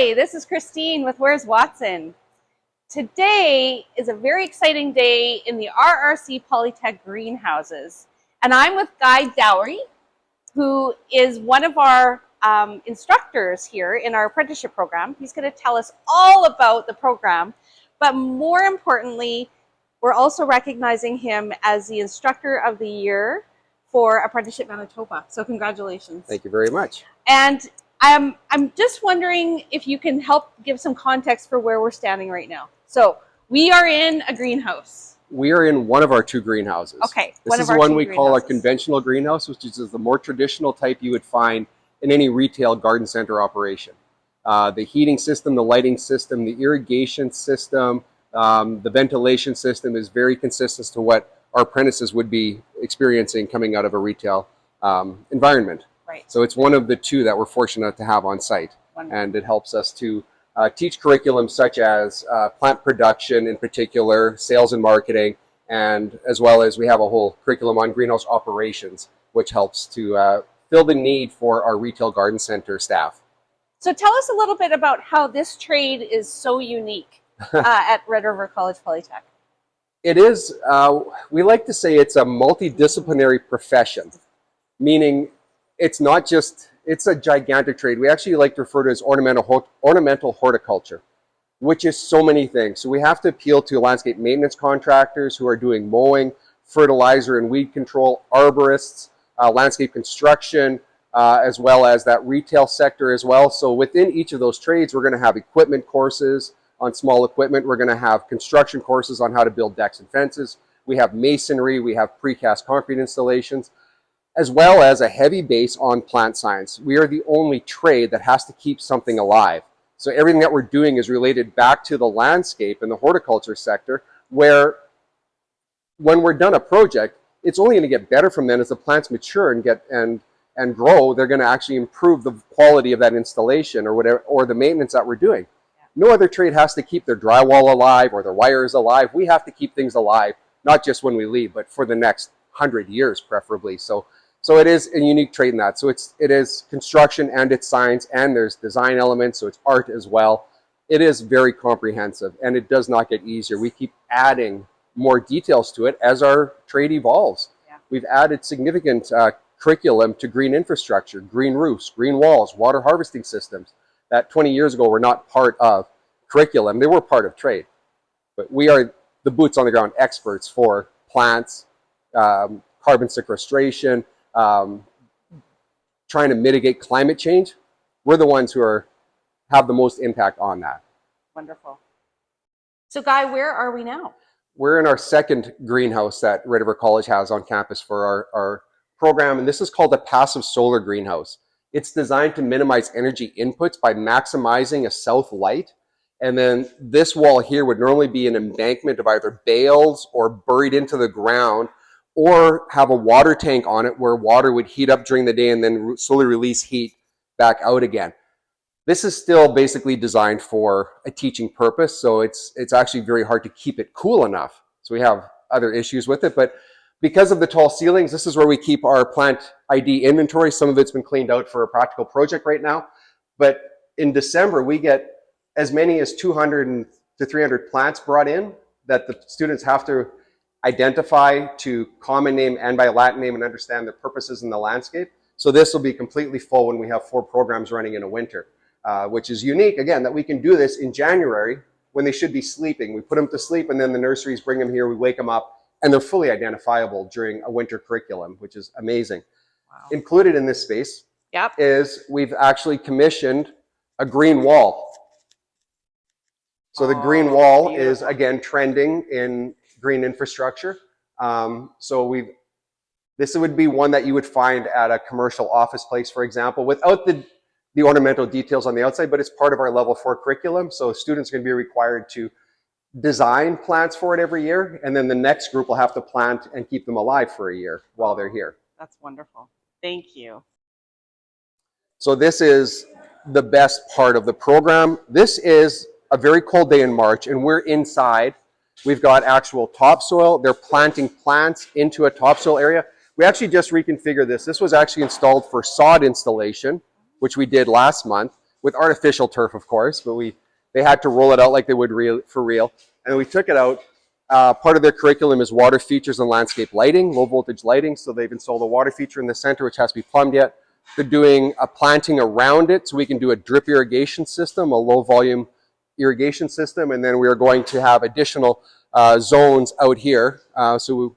Hi, this is Christine with Where's Watson. Today is a very exciting day in the RRC Polytech greenhouses. And I'm with Guy Dowhy, who is one of our instructors here in our apprenticeship program. He's going to tell us all about the program, but more importantly, we're also recognizing him as the Instructor of the Year for Apprenticeship Manitoba. So congratulations. Thank you very much. And I'm just wondering if you can help give some context for where we're standing right now. So we are in a greenhouse. We are in one of our two greenhouses. Okay. This is the one we call a conventional greenhouse, which is the more traditional type you would find in any retail garden center operation. The heating system, the lighting system, the irrigation system, the ventilation system is very consistent to what our apprentices would be experiencing coming out of a retail environment. Right. So it's one of the two that we're fortunate to have on site. Wonderful. And it helps us to teach curriculum such as plant production in particular, sales and marketing, and as well as we have a whole curriculum on greenhouse operations, which helps to fill the need for our retail garden center staff. So tell us a little bit about how this trade is so unique at Red River College Polytech. It is, we like to say it's a multidisciplinary profession, meaning it's not just, it's a gigantic trade. We actually like to refer to it as ornamental horticulture, which is so many things. So we have to appeal to landscape maintenance contractors who are doing mowing, fertilizer and weed control, arborists, landscape construction, as well as that retail sector as well. So within each of those trades, we're going to have equipment courses on small equipment. We're going to have construction courses on how to build decks and fences. We have masonry, we have precast concrete installations, as well as a heavy base on plant science. We are the only trade that has to keep something alive. So everything that we're doing is related back to the landscape and the horticulture sector, where when we're done a project, it's only going to get better from then as the plants mature and grow. They're going to actually improve the quality of that installation or whatever, or the maintenance that we're doing. No other trade has to keep their drywall alive or their wires alive. We have to keep things alive, not just when we leave, but for the next 100 years preferably. So it is a unique trade in that. So it is construction and it's science, and there's design elements, so it's art as well. It is very comprehensive, and it does not get easier. We keep adding more details to it as our trade evolves. Yeah. We've added significant curriculum to green infrastructure, green roofs, green walls, water harvesting systems that 20 years ago were not part of curriculum. They were part of trade. But we are the boots on the ground experts for plants, carbon sequestration, trying to mitigate climate change. We're the ones who have the most impact on that. Wonderful. So Guy, where are we now? We're in our second greenhouse that Red River College has on campus for our program, and this is called a passive solar greenhouse. It's designed to minimize energy inputs by maximizing a south light. And then this wall here would normally be an embankment of either bales or buried into the ground, or have a water tank on it where water would heat up during the day and then slowly release heat back out again. This is still basically designed for a teaching purpose, so it's actually very hard to keep it cool enough. So we have other issues with it, but because of the tall ceilings, this is where we keep our plant ID inventory. Some of it's been cleaned out for a practical project right now, but in December we get as many as 200 to 300 plants brought in that the students have to identify to common name and by Latin name and understand their purposes in the landscape. So this will be completely full when we have 4 programs running in a winter, which is unique, again, that we can do this in January when they should be sleeping. We put them to sleep and then the nurseries bring them here, we wake them up, and they're fully identifiable during a winter curriculum, which is amazing. Wow. Included in this space is we've actually commissioned a green wall. So the green wall is, again, trending in green infrastructure. So this would be one that you would find at a commercial office place, for example, without the ornamental details on the outside, but it's part of our level 4 curriculum. So students are going to be required to design plants for it every year, and then the next group will have to plant and keep them alive for a year while they're here. That's wonderful. Thank you. So this is the best part of the program. This is a very cold day in March, and we're inside. We've got actual topsoil. They're planting plants into a topsoil area. We actually just reconfigured this. This was actually installed for sod installation, which we did last month. with artificial turf, of course, but they had to roll it out like they would for real. And we took it out. Part of their curriculum is water features and landscape lighting, low voltage lighting. So they've installed a water feature in the center, which has to be plumbed yet. They're doing a planting around it so we can do a drip irrigation system, a low volume irrigation system. And then we are going to have additional zones out here. So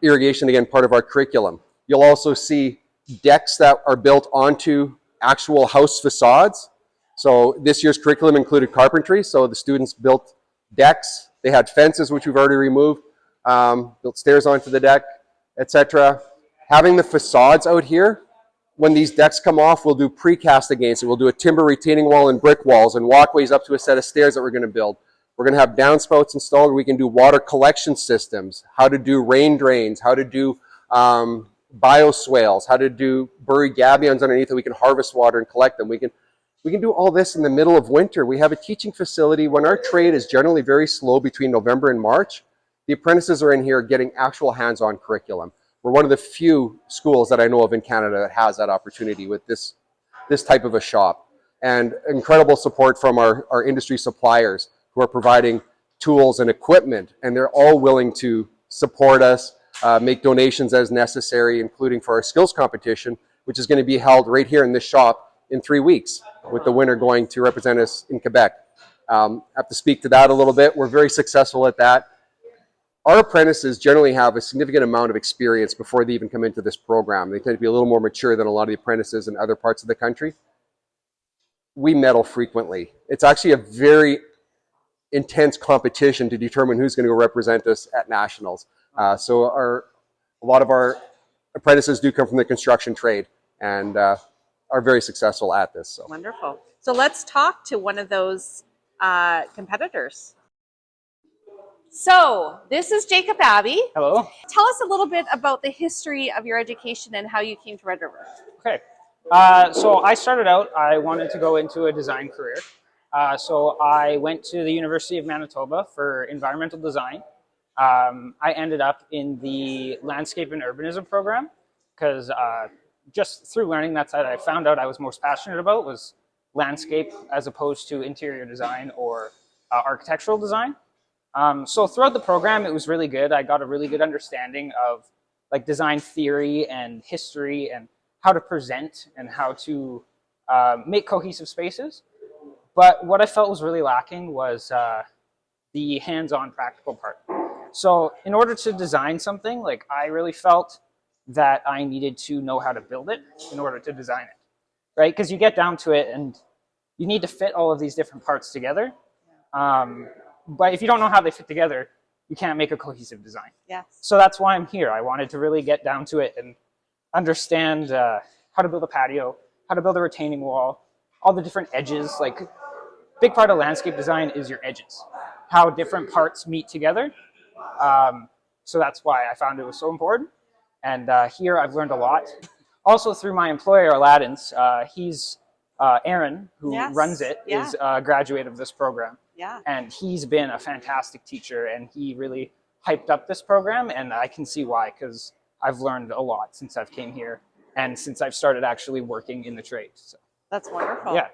irrigation, again, part of our curriculum. You'll also see decks that are built onto actual house facades. So this year's curriculum included carpentry. So the students built decks. They had fences, which we've already removed, built stairs onto the deck, etc. Having the facades out here, when these decks come off, we'll do precast against it. We'll do a timber retaining wall and brick walls and walkways up to a set of stairs that we're going to build. We're going to have downspouts installed. We can do water collection systems, how to do rain drains, how to do bioswales, how to do bury gabions underneath that we can harvest water and collect them. We can do all this in the middle of winter. We have a teaching facility. When our trade is generally very slow between November and March, the apprentices are in here getting actual hands-on curriculum. We're one of the few schools that I know of in Canada that has that opportunity with this type of a shop. And incredible support from our industry suppliers who are providing tools and equipment, and they're all willing to support us, make donations as necessary, including for our skills competition, which is going to be held right here in this shop in 3 weeks, with the winner going to represent us in Quebec. I have to speak to that a little bit. We're very successful at that. Our apprentices generally have a significant amount of experience before they even come into this program. They tend to be a little more mature than a lot of the apprentices in other parts of the country. We medal frequently. It's actually a very intense competition to determine who's going to go represent us at nationals. So a lot of our apprentices do come from the construction trade and are very successful at this. So. Wonderful. So let's talk to one of those competitors. So this is Jacob Abbey. Hello. Tell us a little bit about the history of your education and how you came to Red River. Okay. So I started out, I wanted to go into a design career. So I went to the University of Manitoba for environmental design. I ended up in the landscape and urbanism program because just through learning that side, I found out I was most passionate about was landscape as opposed to interior design or architectural design. So throughout the program, it was really good. I got a really good understanding of like design theory and history and how to present and how to make cohesive spaces. But what I felt was really lacking was the hands-on practical part. So in order to design something, like I really felt that I needed to know how to build it in order to design it, right? Because you get down to it and you need to fit all of these different parts together. But if you don't know how they fit together, you can't make a cohesive design. Yes. So that's why I'm here. I wanted to really get down to it and understand how to build a patio, how to build a retaining wall, all the different edges. Like, big part of landscape design is your edges, how different parts meet together. So that's why I found it was so important. And here I've learned a lot. Also through my employer, Aladdin's, he's Aaron, who runs it, is a graduate of this program. Yeah. And he's been a fantastic teacher, and he really hyped up this program, and I can see why, because I've learned a lot since I've came here and since I've started actually working in the trade. So. That's wonderful. Yeah.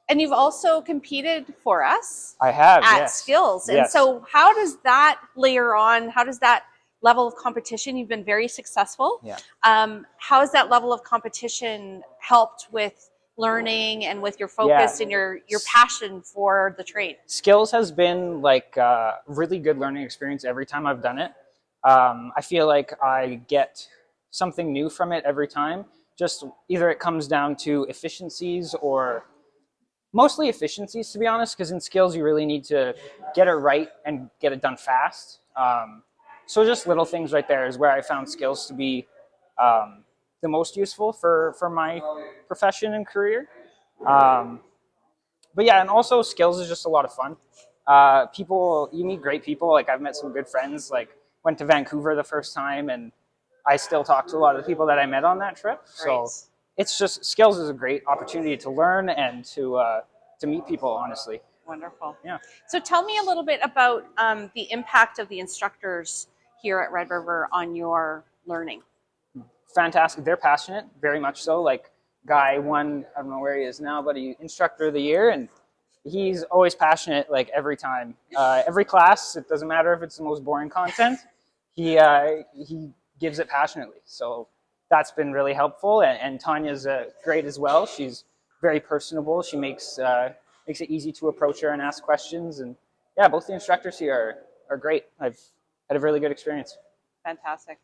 And you've also competed for us. I have, at yes. Skills. And so how does that layer on, how does that level of competition, you've been very successful. Yeah. How has that level of competition helped with learning and with your focus and your passion for the trade? Skills has been like a really good learning experience every time I've done it. I feel like I get something new from it every time. Just either it comes down to efficiencies or mostly efficiencies, to be honest, because in skills you really need to get it right and get it done fast. So just little things right there is where I found skills to be the most useful for my profession and career. But yeah, and also skills is just a lot of fun. People, you meet great people. Like I've met some good friends, like went to Vancouver the first time and I still talk to a lot of the people that I met on that trip. So it's just, skills is a great opportunity to learn and to meet people, honestly. Wonderful. Yeah. So tell me a little bit about the impact of the instructors here at Red River on your learning. Fantastic. They're passionate, very much so. Like Guy won, I don't know where he is now, but he Instructor of the Year, and he's always passionate, like every time. Every class, it doesn't matter if it's the most boring content, he gives it passionately. So that's been really helpful. And Tanya's great as well. She's very personable. She makes it easy to approach her and ask questions. And yeah, both the instructors here are great. I've had a really good experience. Fantastic.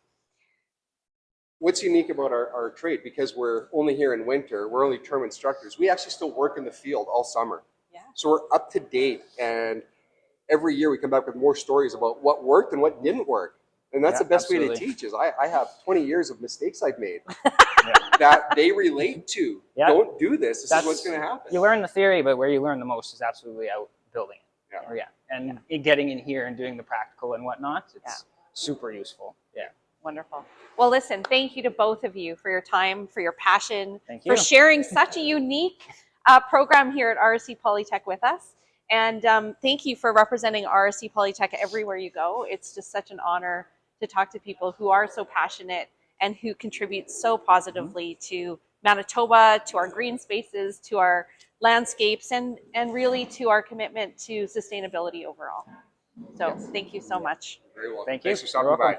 What's unique about our trade, because we're only here in winter, we're only term instructors, we actually still work in the field all summer. Yeah. So we're up to date, and every year we come back with more stories about what worked and what didn't work. And that's the best way to teach is I have 20 years of mistakes I've made that they relate to. Yeah. Don't do this. This is what's going to happen. You learn the theory, but where you learn the most is absolutely out building it. Yeah. And getting in here and doing the practical and whatnot, it's super useful. Yeah. Wonderful. Well, listen, thank you to both of you for your time, for your passion, Thank you. for sharing such a unique program here at RRC Polytech with us. And thank you for representing RRC Polytech everywhere you go. It's just such an honor to talk to people who are so passionate and who contribute so positively to Manitoba, to our green spaces, to our landscapes, and really to our commitment to sustainability overall. So thank you so much. Very well. Thank you. Thanks for stopping by.